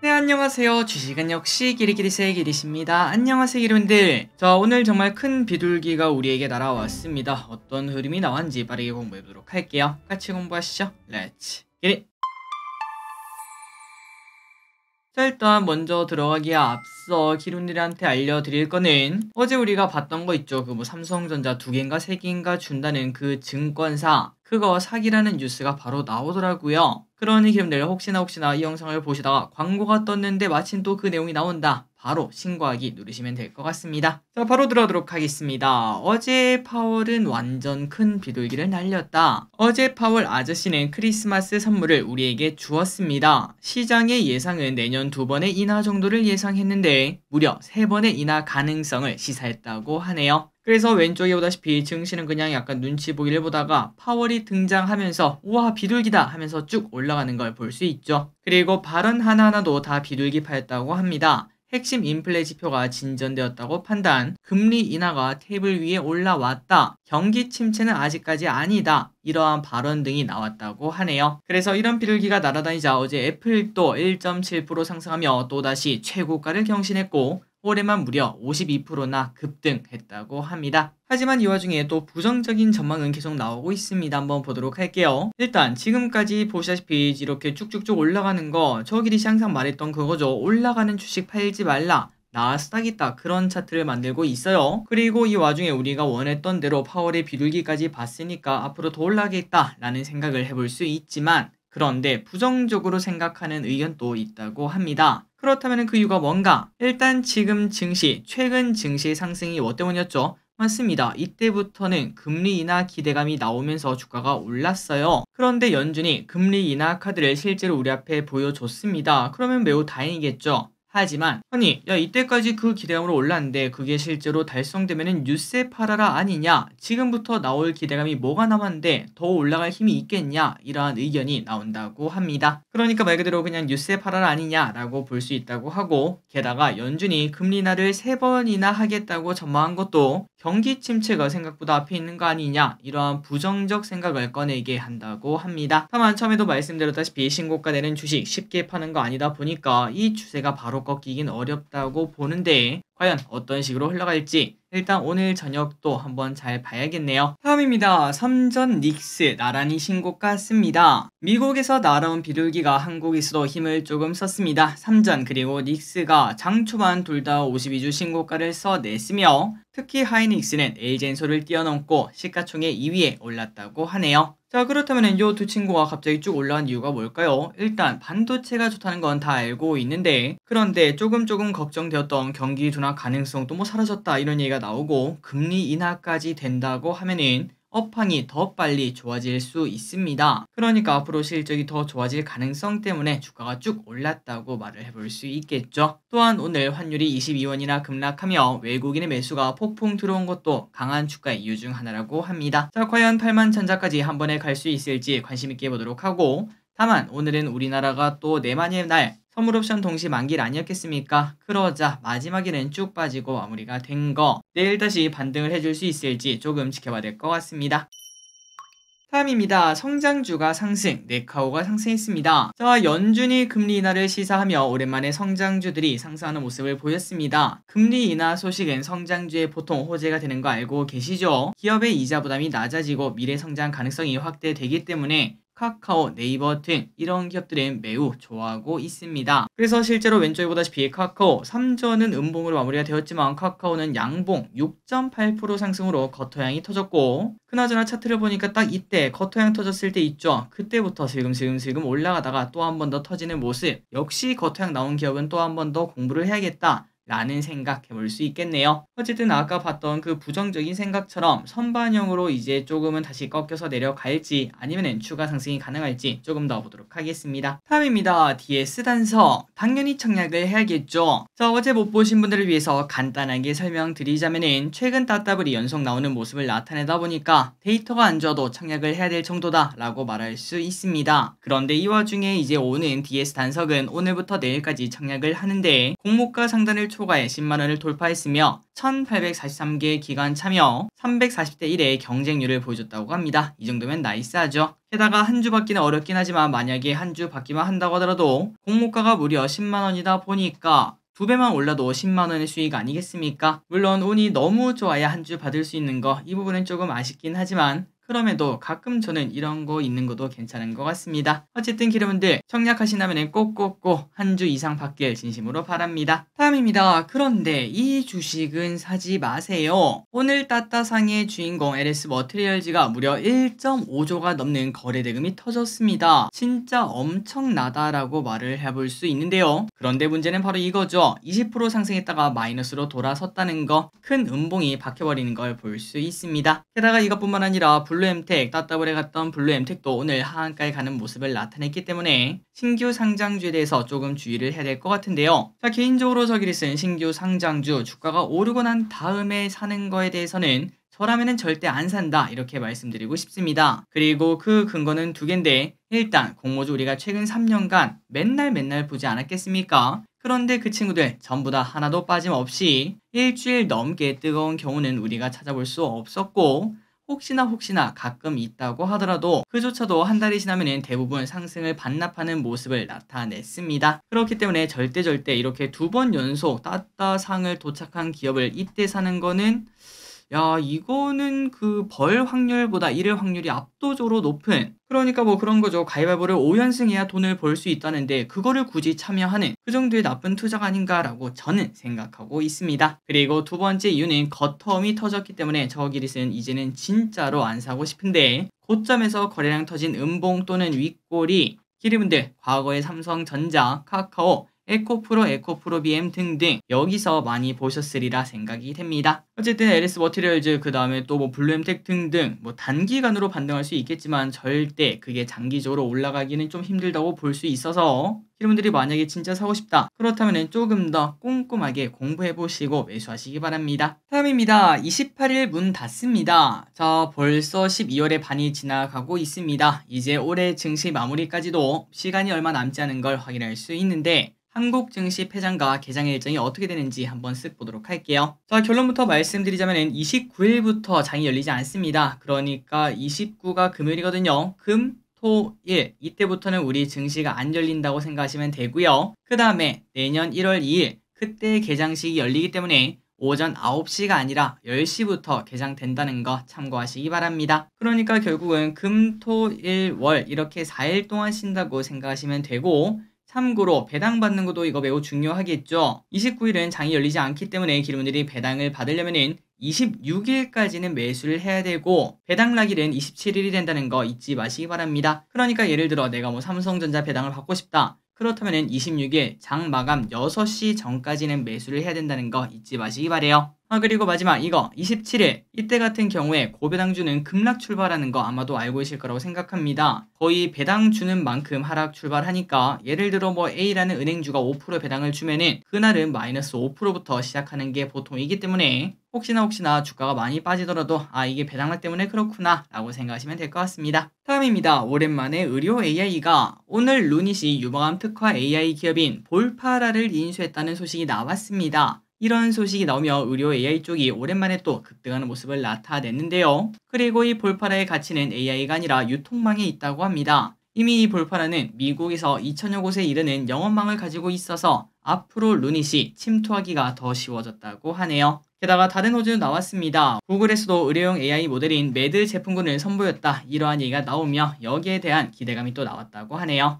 네, 안녕하세요. 주식은 역시 기리기리세의 기리십니다. 안녕하세요, 기리분들. 자, 오늘 정말 큰 비둘기가 우리에게 날아왔습니다. 어떤 흐름이 나왔는지 빠르게 공부해보도록 할게요. 같이 공부하시죠. 렛츠 기리. 자, 일단 먼저 들어가기에 앞서 기룬들한테 알려드릴 거는 어제 우리가 봤던 거 있죠. 그 삼성전자 2개인가 3개인가 준다는 그 증권사, 그거 사기라는 뉴스가 바로 나오더라고요. 그러니 기름들 혹시나 이 영상을 보시다가 광고가 떴는데 마침 또 그 내용이 나온다, 바로 신고하기 누르시면 될 것 같습니다. 자, 바로 들어가도록 하겠습니다. 어제 파월은 완전 큰 비둘기를 날렸다. 어제 파월 아저씨는 크리스마스 선물을 우리에게 주었습니다. 시장의 예상은 내년 2번의 인하 정도를 예상했는데 무려 3번의 인하 가능성을 시사했다고 하네요. 그래서 왼쪽에 보다시피 증시는 그냥 약간 눈치 보기를 보다가 파월이 등장하면서 우와 비둘기다 하면서 쭉 올라가는 걸 볼 수 있죠. 그리고 발언 하나하나도 다 비둘기파였다고 합니다. 핵심 인플레 지표가 진전되었다고 판단, 금리 인하가 테이블 위에 올라왔다, 경기 침체는 아직까지 아니다, 이러한 발언 등이 나왔다고 하네요. 그래서 이런 비둘기가 날아다니자 어제 애플도 1.7% 상승하며 또다시 최고가를 경신했고 올해만 무려 52%나 급등했다고 합니다. 하지만 이 와중에 또 부정적인 전망은 계속 나오고 있습니다. 한번 보도록 할게요. 일단 지금까지 보시다시피 이렇게 쭉쭉쭉 올라가는 거, 저 길이시 항상 말했던 그거죠. 올라가는 주식 팔지 말라, 나스닥 있다, 그런 차트를 만들고 있어요. 그리고 이 와중에 우리가 원했던 대로 파월의 비둘기까지 봤으니까 앞으로 더 올라가겠다 라는 생각을 해볼 수 있지만, 그런데 부정적으로 생각하는 의견도 있다고 합니다. 그렇다면 그 이유가 뭔가? 일단 지금 증시, 최근 증시 상승이 뭐 때문이었죠? 맞습니다. 이때부터는 금리 인하 기대감이 나오면서 주가가 올랐어요. 그런데 연준이 금리 인하 카드를 실제로 우리 앞에 보여줬습니다. 그러면 매우 다행이겠죠. 하지만 아니 야 이때까지 그 기대감으로 올랐는데 그게 실제로 달성되면은 뉴스에 팔아라 아니냐, 지금부터 나올 기대감이 뭐가 남았는데 더 올라갈 힘이 있겠냐, 이러한 의견이 나온다고 합니다. 그러니까 말 그대로 그냥 뉴스에 팔아라 아니냐라고 볼 수 있다고 하고, 게다가 연준이 금리 인하를 3번이나 하겠다고 전망한 것도 경기 침체가 생각보다 앞에 있는 거 아니냐, 이러한 부정적 생각을 꺼내게 한다고 합니다. 다만 처음에도 말씀드렸다시피 신고가 내는 주식 쉽게 파는 거 아니다 보니까 이 추세가 바로 꺾이긴 어렵다고 보는데 과연 어떤 식으로 흘러갈지 일단 오늘 저녁도 한번 잘 봐야겠네요. 다음입니다. 삼전 닉스 나란히 신고가 씁니다. 미국에서 날아온 비둘기가 한국에서도 힘을 조금 썼습니다. 삼전 그리고 닉스가 장 초반 둘 다 52주 신고가를 써냈으며 특히 하이닉스는 LG엔솔을 뛰어넘고 시가총액 2위에 올랐다고 하네요. 자, 그렇다면 이 두 친구가 갑자기 쭉 올라간 이유가 뭘까요? 일단 반도체가 좋다는 건 다 알고 있는데, 그런데 조금 걱정되었던 경기 둔화 가능성도 사라졌다 이런 얘기가 나오고 금리 인하까지 된다고 하면은 업황이 더 빨리 좋아질 수 있습니다. 그러니까 앞으로 실적이 더 좋아질 가능성 때문에 주가가 쭉 올랐다고 말을 해볼 수 있겠죠. 또한 오늘 환율이 22원이나 급락하며 외국인의 매수가 폭풍 들어온 것도 강한 주가의 이유 중 하나라고 합니다. 자, 과연 8만 천자까지 한 번에 갈 수 있을지 관심 있게 보도록 하고, 다만 오늘은 우리나라가 또 내만의 날 선물옵션 동시 만기일 아니었겠습니까? 그러자 마지막에는 쭉 빠지고 마무리가 된 거, 내일 다시 반등을 해줄 수 있을지 조금 지켜봐야 될 것 같습니다. 다음입니다. 성장주가 상승, 네카오가 상승했습니다. 자, 연준이 금리 인하를 시사하며 오랜만에 성장주들이 상승하는 모습을 보였습니다. 금리 인하 소식은 성장주에 보통 호재가 되는 거 알고 계시죠? 기업의 이자 부담이 낮아지고 미래 성장 가능성이 확대되기 때문에 카카오, 네이버 등 이런 기업들은 매우 좋아하고 있습니다. 그래서 실제로 왼쪽에 보다시피 카카오 3전은 음봉으로 마무리가 되었지만 카카오는 양봉 6.8% 상승으로 겉터양이 터졌고, 그나저나 차트를 보니까 딱 이때 겉터양 터졌을 때 있죠. 그때부터 슬금 올라가다가 또 한 번 더 터지는 모습, 역시 겉터양 나온 기업은 또 한 번 더 공부를 해야겠다 라는 생각해볼 수 있겠네요. 어쨌든 아까 봤던 그 부정적인 생각처럼 선반영으로 이제 조금은 다시 꺾여서 내려갈지 아니면 추가 상승이 가능할지 조금 더 보도록 하겠습니다. 다음입니다. DS 단서, 당연히 청약을 해야겠죠. 자, 어제 못 보신 분들을 위해서 간단하게 설명드리자면은 최근 따따블이 연속 나오는 모습을 나타내다 보니까 데이터가 안 좋아도 청약을 해야 될 정도다 라고 말할 수 있습니다. 그런데 이 와중에 이제 오는 DS 단석은 오늘부터 내일까지 청약을 하는데 공모가 상단을 초과에 10만원을 돌파했으며 1843개 기관 참여 340대 1의 경쟁률을 보여줬다고 합니다. 이 정도면 나이스하죠. 게다가 한 주 받기는 어렵긴 하지만 만약에 한 주 받기만 한다고 하더라도 공모가가 무려 10만원이다 보니까 2배만 올라도 10만원의 수익 아니겠습니까? 물론 운이 너무 좋아야 한 주 받을 수 있는 거 이 부분은 조금 아쉽긴 하지만 그럼에도 가끔 저는 이런 거 있는 것도 괜찮은 것 같습니다. 어쨌든 여러분들 청약하신다면 꼭꼭꼭 한 주 이상 받길 진심으로 바랍니다. 다음입니다. 그런데 이 주식은 사지 마세요. 오늘 따따상의 주인공 LS 머티리얼즈가 무려 1.5조가 넘는 거래 대금이 터졌습니다. 진짜 엄청나다라고 말을 해볼 수 있는데요. 그런데 문제는 바로 이거죠. 20% 상승했다가 마이너스로 돌아섰다는 거, 큰 음봉이 박혀버리는 걸 볼 수 있습니다. 게다가 이것뿐만 아니라 블루엠텍, 따따블에 갔던 블루엠텍도 오늘 하한가에 가는 모습을 나타냈기 때문에 신규 상장주에 대해서 조금 주의를 해야 될 것 같은데요. 자, 개인적으로 저기를 쓴 신규 상장주 주가가 오르고 난 다음에 사는 거에 대해서는 저라면은 절대 안 산다 이렇게 말씀드리고 싶습니다. 그리고 그 근거는 두 개인데 일단 공모주 우리가 최근 3년간 맨날 보지 않았겠습니까? 그런데 그 친구들 전부 다 하나도 빠짐없이 일주일 넘게 뜨거운 경우는 우리가 찾아볼 수 없었고 혹시나 가끔 있다고 하더라도 그조차도 한 달이 지나면 대부분 상승을 반납하는 모습을 나타냈습니다. 그렇기 때문에 절대 이렇게 2번 연속 따따상을 도착한 기업을 이때 사는 거는 이거는 그 벌 확률보다 잃을 확률이 압도적으로 높은, 그러니까 뭐 그런 거죠. 가위바위보를 5연승 해야 돈을 벌 수 있다는데 그거를 굳이 참여하는 그 정도의 나쁜 투자가 아닌가라고 저는 생각하고 있습니다. 그리고 두 번째 이유는 겉텀이 터졌기 때문에 저 기릿은 이제는 진짜로 안 사고 싶은데 고점에서 거래량 터진 음봉 또는 윗골이 기리분들 과거의 삼성전자, 카카오, 에코프로 BM 등등 여기서 많이 보셨으리라 생각이 됩니다. 어쨌든 LS 머티리얼즈 그 다음에 또 뭐 블루엠텍 등등 뭐 단기간으로 반등할 수 있겠지만 절대 그게 장기적으로 올라가기는 좀 힘들다고 볼 수 있어서 여러분들이 만약에 진짜 사고 싶다 그렇다면 조금 더 꼼꼼하게 공부해보시고 매수하시기 바랍니다. 다음입니다. 28일 문 닫습니다. 자, 벌써 12월의 반이 지나가고 있습니다. 이제 올해 증시 마무리까지도 시간이 얼마 남지 않은 걸 확인할 수 있는데 한국 증시 폐장과 개장 일정이 어떻게 되는지 한번 쓱 보도록 할게요. 자, 결론부터 말씀드리자면 29일부터 장이 열리지 않습니다. 그러니까 29가 금요일이거든요. 금, 토, 일 이때부터는 우리 증시가 안 열린다고 생각하시면 되고요. 그 다음에 내년 1월 2일 그때 개장식이 열리기 때문에 오전 9시가 아니라 10시부터 개장된다는 거 참고하시기 바랍니다. 그러니까 결국은 금, 토, 일, 월 이렇게 4일 동안 쉰다고 생각하시면 되고 참고로 배당 받는 것도 이거 매우 중요하겠죠. 29일은 장이 열리지 않기 때문에 기름들이 배당을 받으려면은 26일까지는 매수를 해야 되고 배당 날일은 27일이 된다는 거 잊지 마시기 바랍니다. 그러니까 예를 들어 내가 뭐 삼성전자 배당을 받고 싶다. 그렇다면 26일 장 마감 6시 전까지는 매수를 해야 된다는 거 잊지 마시기 바래요. 그리고 마지막 이거 27일 이때 같은 경우에 고배당주는 급락 출발하는 거 아마도 알고 계실 거라고 생각합니다. 거의 배당 주는 만큼 하락 출발하니까 예를 들어 뭐 A라는 은행주가 5% 배당을 주면은 그날은 마이너스 5%부터 시작하는 게 보통이기 때문에 혹시나 주가가 많이 빠지더라도 이게 배당락 때문에 그렇구나 라고 생각하시면 될 것 같습니다. 다음입니다. 오랜만에 의료 AI가 오늘 루닛이 유망한 특화 AI 기업인 볼파라를 인수했다는 소식이 나왔습니다. 이런 소식이 나오며 의료 AI 쪽이 오랜만에 또 급등하는 모습을 나타냈는데요. 그리고 이 볼파라의 가치는 AI가 아니라 유통망에 있다고 합니다. 이미 이 볼파라는 미국에서 2000여 곳에 이르는 영업망을 가지고 있어서 앞으로 루닛이 침투하기가 더 쉬워졌다고 하네요. 게다가 다른 호재도 나왔습니다. 구글에서도 의료용 AI 모델인 매드 제품군을 선보였다. 이러한 얘기가 나오며 여기에 대한 기대감이 또 나왔다고 하네요.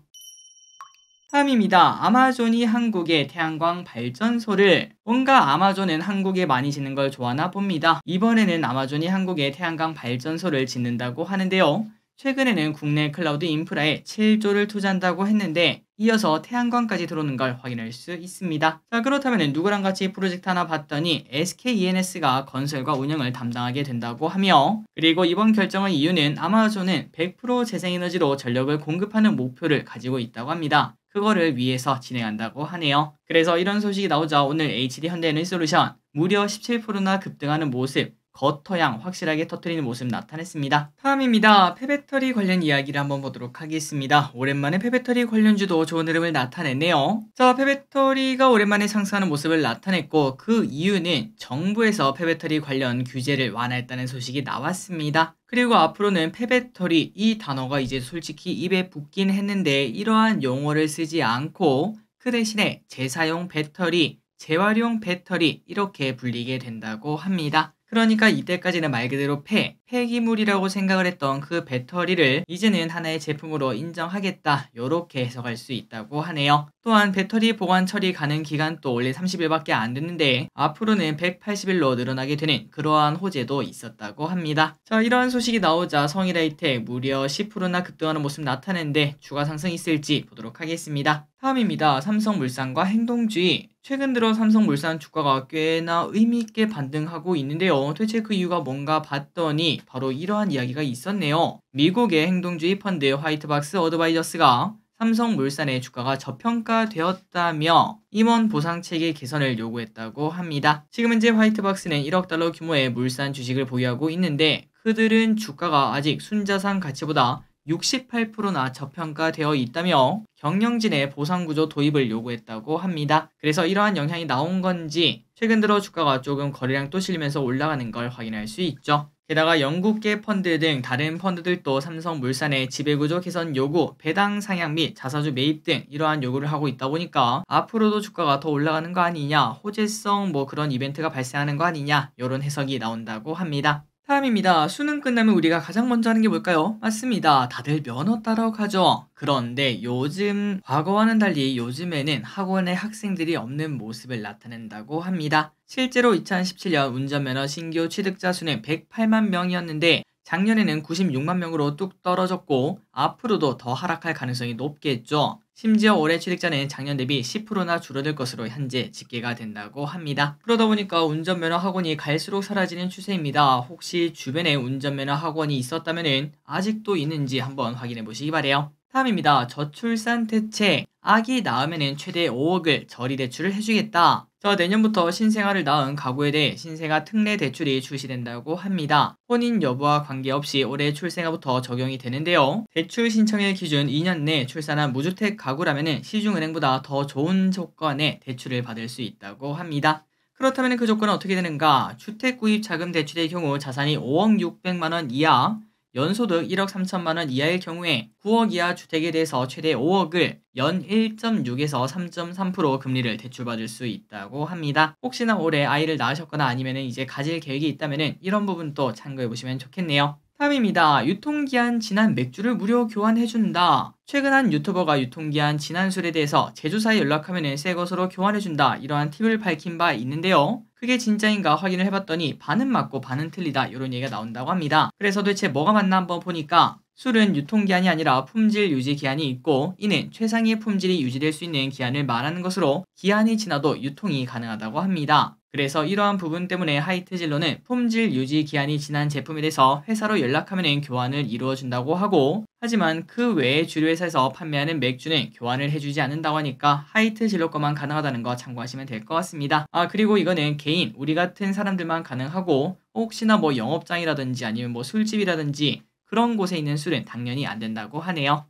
다음입니다. 아마존이 한국의 태양광 발전소를, 뭔가 아마존은 한국에 많이 짓는 걸 좋아하나 봅니다. 이번에는 아마존이 한국에 태양광 발전소를 짓는다고 하는데요. 최근에는 국내 클라우드 인프라에 7조를 투자한다고 했는데 이어서 태양광까지 들어오는 걸 확인할 수 있습니다. 자, 그렇다면 누구랑 같이 프로젝트 하나 봤더니 SKENS가 건설과 운영을 담당하게 된다고 하며, 그리고 이번 결정의 이유는 아마존은 100% 재생에너지로 전력을 공급하는 목표를 가지고 있다고 합니다. 그거를 위해서 진행한다고 하네요. 그래서 이런 소식이 나오자 오늘 HD 현대에너지솔루션 무려 17%나 급등하는 모습, 겉터양 확실하게 터트리는 모습 나타냈습니다. 다음입니다. 폐배터리 관련 이야기를 한번 보도록 하겠습니다. 오랜만에 폐배터리 관련주도 좋은 흐름을 나타냈네요. 자, 폐배터리가 오랜만에 상승하는 모습을 나타냈고 그 이유는 정부에서 폐배터리 관련 규제를 완화했다는 소식이 나왔습니다. 그리고 앞으로는 폐배터리 이 단어가 이제 솔직히 입에 붙긴 했는데 이러한 용어를 쓰지 않고 그 대신에 재사용 배터리, 재활용 배터리 이렇게 불리게 된다고 합니다. 그러니까 이때까지는 말 그대로 폐기물이라고 생각을 했던 그 배터리를 이제는 하나의 제품으로 인정하겠다 요렇게 해석할 수 있다고 하네요. 또한 배터리 보관 처리 가능 기간도 원래 30일밖에 안 됐는데 앞으로는 180일로 늘어나게 되는 그러한 호재도 있었다고 합니다. 자, 이러한 소식이 나오자 성일하이텍 무려 10%나 급등하는 모습 나타내는데 추가 상승 있을지 보도록 하겠습니다. 다음입니다. 삼성물산과 행동주의. 최근 들어 삼성물산 주가가 꽤나 의미있게 반등하고 있는데요. 대체 그 이유가 뭔가 봤더니 바로 이러한 이야기가 있었네요. 미국의 행동주의 펀드 화이트박스 어드바이저스가 삼성물산의 주가가 저평가되었다며 임원 보상체계 개선을 요구했다고 합니다. 지금 현재 화이트박스는 1억 달러 규모의 물산 주식을 보유하고 있는데 그들은 주가가 아직 순자산 가치보다 68%나 저평가되어 있다며 경영진의 보상구조 도입을 요구했다고 합니다. 그래서 이러한 영향이 나온 건지 최근 들어 주가가 조금 거래량 또 실리면서 올라가는 걸 확인할 수 있죠. 게다가 영국계 펀드 등 다른 펀드들도 삼성물산의 지배구조 개선 요구, 배당 상향 및 자사주 매입 등 이러한 요구를 하고 있다 보니까 앞으로도 주가가 더 올라가는 거 아니냐, 호재성 그런 이벤트가 발생하는 거 아니냐 이런 해석이 나온다고 합니다. 다음입니다. 수능 끝나면 우리가 가장 먼저 하는 게 뭘까요? 맞습니다. 다들 면허 따러 가죠. 그런데 요즘 과거와는 달리 요즘에는 학원에 학생들이 없는 모습을 나타낸다고 합니다. 실제로 2017년 운전면허 신규 취득자 수는 108만 명이었는데 작년에는 96만 명으로 뚝 떨어졌고 앞으로도 더 하락할 가능성이 높겠죠. 심지어 올해 취득자는 작년 대비 10%나 줄어들 것으로 현재 집계가 된다고 합니다. 그러다 보니까 운전면허 학원이 갈수록 사라지는 추세입니다. 혹시 주변에 운전면허 학원이 있었다면 아직도 있는지 한번 확인해 보시기 바래요. 다음입니다. 저출산 대책. 아기 낳으면 최대 5억을 저리 대출을 해주겠다. 내년부터 신생아를 낳은 가구에 대해 신생아 특례 대출이 출시된다고 합니다. 혼인 여부와 관계없이 올해 출생아부터 적용이 되는데요. 대출 신청일 기준 2년 내 출산한 무주택 가구라면 시중은행보다 더 좋은 조건의 대출을 받을 수 있다고 합니다. 그렇다면 그 조건은 어떻게 되는가? 주택구입자금 대출의 경우 자산이 5억 600만 원 이하, 연소득 1억 3천만 원 이하일 경우에 9억 이하 주택에 대해서 최대 5억을 연 1.6에서 3.3% 금리를 대출받을 수 있다고 합니다. 혹시나 올해 아이를 낳으셨거나 아니면 이제 가질 계획이 있다면 이런 부분도 참고해 보시면 좋겠네요. 다음입니다. 유통기한 지난 맥주를 무료 교환해준다. 최근 한 유튜버가 유통기한 지난 술에 대해서 제조사에 연락하면 새 것으로 교환해준다 이러한 팁을 밝힌 바 있는데요. 그게 진짜인가 확인을 해봤더니 반은 맞고 반은 틀리다 이런 얘기가 나온다고 합니다. 그래서 도대체 뭐가 맞나 한번 보니까 술은 유통기한이 아니라 품질 유지 기한이 있고 이는 최상의 품질이 유지될 수 있는 기한을 말하는 것으로 기한이 지나도 유통이 가능하다고 합니다. 그래서 이러한 부분 때문에 하이트진로는 품질 유지 기한이 지난 제품에 대해서 회사로 연락하면 교환을 이루어준다고 하고 하지만 그 외의 주류 회사에서 판매하는 맥주는 교환을 해주지 않는다고 하니까 하이트진로 것만 가능하다는 거 참고하시면 될 것 같습니다. 그리고 이거는 개인 우리 같은 사람들만 가능하고 혹시나 영업장이라든지 아니면 술집이라든지 그런 곳에 있는 술은 당연히 안 된다고 하네요.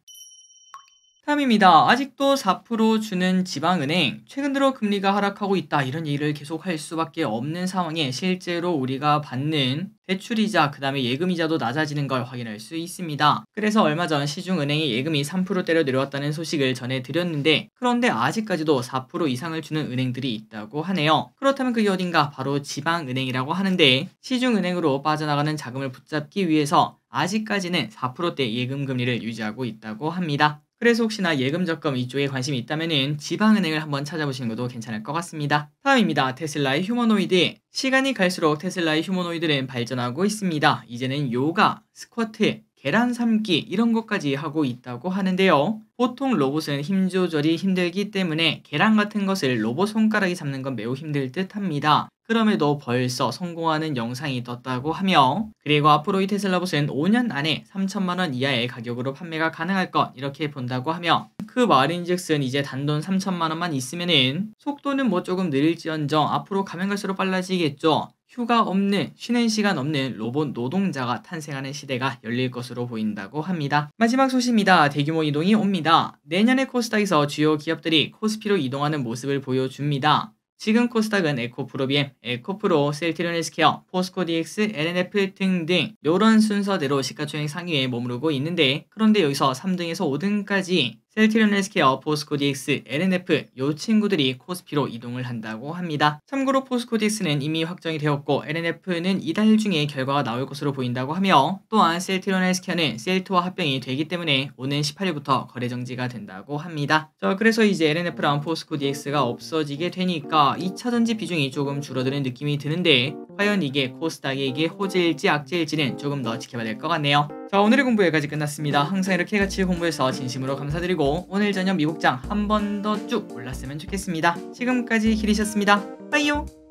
다음입니다. 아직도 4% 주는 지방은행, 최근 들어 금리가 하락하고 있다 이런 얘기를 계속 할 수밖에 없는 상황에 실제로 우리가 받는 대출이자 그 다음에 예금이자도 낮아지는 걸 확인할 수 있습니다. 그래서 얼마 전 시중은행이 예금이 3%대로 내려왔다는 소식을 전해드렸는데 그런데 아직까지도 4% 이상을 주는 은행들이 있다고 하네요. 그렇다면 그게 어딘가? 바로 지방은행이라고 하는데 시중은행으로 빠져나가는 자금을 붙잡기 위해서 아직까지는 4%대 예금 금리를 유지하고 있다고 합니다. 그래서 혹시나 예금 적금 이쪽에 관심이 있다면 지방은행을 한번 찾아보시는 것도 괜찮을 것 같습니다. 다음입니다. 테슬라의 휴머노이드. 시간이 갈수록 테슬라의 휴머노이드는 발전하고 있습니다. 이제는 요가, 스쿼트, 계란 삶기 이런 것까지 하고 있다고 하는데요. 보통 로봇은 힘 조절이 힘들기 때문에 계란 같은 것을 로봇 손가락이 잡는 건 매우 힘들 듯 합니다. 그럼에도 벌써 성공하는 영상이 떴다고 하며 그리고 앞으로 이 테슬라봇은 5년 안에 3천만 원 이하의 가격으로 판매가 가능할 것 이렇게 본다고 하며 그 말인즉슨 이제 단돈 3천만 원만 있으면은 속도는 조금 느릴지언정 앞으로 가면 갈수록 빨라지겠죠. 휴가 없는, 쉬는 시간 없는 로봇 노동자가 탄생하는 시대가 열릴 것으로 보인다고 합니다. 마지막 소식입니다. 대규모 이동이 옵니다. 내년에 코스닥에서 주요 기업들이 코스피로 이동하는 모습을 보여줍니다. 지금 코스닥은 에코프로비엠, 에코프로, 셀트리온 헬스케어, 포스코DX, LNF 등등 이런 순서대로 시가총액 상위에 머무르고 있는데, 그런데 여기서 3등에서 5등까지 셀트리온 헬스케어, 포스코DX, LNF 요 친구들이 코스피로 이동을 한다고 합니다. 참고로 포스코DX는 이미 확정이 되었고 LNF는 이달 중에 결과가 나올 것으로 보인다고 하며, 또한 셀트리온 헬스케어는 셀트와 합병이 되기 때문에 오는 18일부터 거래 정지가 된다고 합니다. 자, 그래서 이제 LNF랑 포스코DX가 없어지게 되니까 2차전지 비중이 조금 줄어드는 느낌이 드는데, 과연 이게 코스닥에게 호재일지 악재일지는 조금 더 지켜봐야 될 것 같네요. 자, 오늘의 공부 여기까지 끝났습니다. 항상 이렇게 같이 공부해서 진심으로 감사드리고, 오늘 저녁 미국장 한 번 더 쭉 올랐으면 좋겠습니다. 지금까지 길이셨습니다. 빠이요.